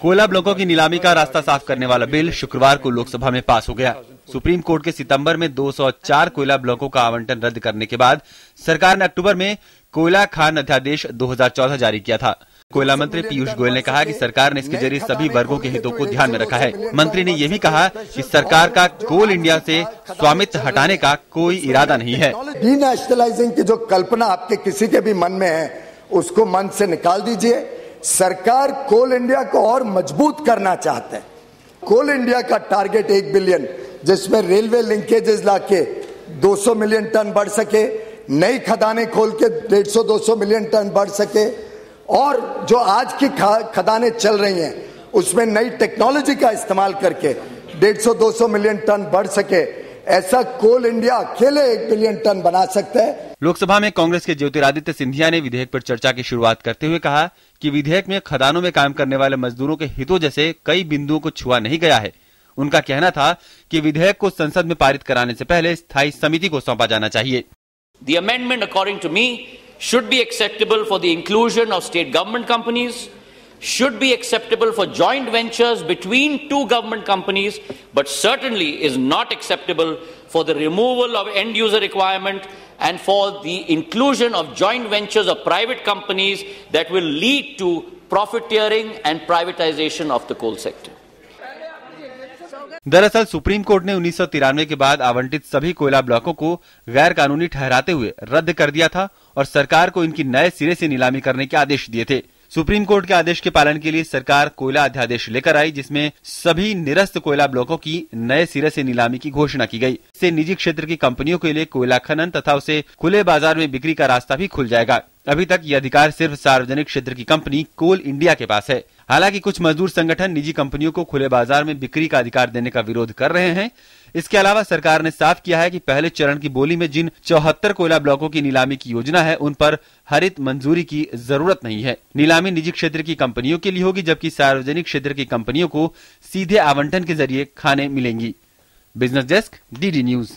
कोयला ब्लॉकों की नीलामी का रास्ता साफ करने वाला बिल शुक्रवार को लोकसभा में पास हो गया। सुप्रीम कोर्ट के सितंबर में 204 कोयला ब्लॉकों का आवंटन रद्द करने के बाद सरकार ने अक्टूबर में कोयला खान अध्यादेश 2014 जारी किया था। कोयला मंत्री पीयूष गोयल ने कहा कि सरकार ने इसके जरिए सभी वर्गों के हितों को ध्यान में रखा है। मंत्री ने यह भी कहा कि सरकार का कोल इंडिया से स्वामित्व हटाने का कोई इरादा नहीं है। डीनेशनलाइजिंग की जो कल्पना आपके किसी के भी मन में है, उसको मन से निकाल दीजिए। सरकार कोल इंडिया को और मजबूत करना चाहते हैं। कोल इंडिया का टारगेट 1 बिलियन, जिसमें रेलवे लिंकेजेस लाके 200 मिलियन टन बढ़ सके, नई खदानें खोल के 150-200 मिलियन टन बढ़ सके, और जो आज की खदानें चल रही हैं उसमें नई टेक्नोलॉजी का इस्तेमाल करके 150-200 मिलियन टन बढ़ सके। ऐसा कोल इंडिया अकेले 1 बिलियन टन बना सकता है। लोकसभा में कांग्रेस के ज्योतिरादित्य सिंधिया ने विधेयक पर चर्चा की शुरुआत करते हुए कहा कि विधेयक में खदानों में काम करने वाले मजदूरों के हितों जैसे कई बिंदुओं को छुआ नहीं गया है। उनका कहना था कि विधेयक को संसद में पारित कराने से पहले स्थायी समिति को सौंपा जाना चाहिए। The amendment, according to me, should be acceptable for the inclusion of state government companies, should be acceptable for joint ventures between two government companies, but certainly is not acceptable for the removal of end user requirement and for the inclusion of joint ventures of private companies that will lead to profiteering and privatization of the coal sector. दरअसल supreme court ने 1993 के बाद आवंटित सभी कोयला ब्लॉकों को गैर कानूनी ठहराते हुए रद्द कर दिया था और सरकार को इनकी नए सिरे से नीलामी करने के आदेश दिए थे। सुप्रीम कोर्ट के आदेश के पालन के लिए सरकार कोयला अध्यादेश लेकर आई, जिसमें सभी निरस्त कोयला ब्लॉकों की नए सिरे से नीलामी की घोषणा की गई। इससे निजी क्षेत्र की कंपनियों के लिए कोयला खनन तथा उसे खुले बाजार में बिक्री का रास्ता भी खुल जाएगा। अभी तक ये अधिकार सिर्फ सार्वजनिक क्षेत्र की कंपनी कोल इंडिया के पास है। हालांकि कुछ मजदूर संगठन निजी कंपनियों को खुले बाजार में बिक्री का अधिकार देने का विरोध कर रहे हैं। इसके अलावा सरकार ने साफ किया है कि पहले चरण की बोली में जिन 74 कोयला ब्लॉकों की नीलामी की योजना है, उन पर हरित मंजूरी की जरूरत नहीं है। नीलामी निजी क्षेत्र की कंपनियों के लिए होगी, जबकि सार्वजनिक क्षेत्र की कंपनियों को सीधे आवंटन के जरिए खाने मिलेंगी। Business desk, DD news.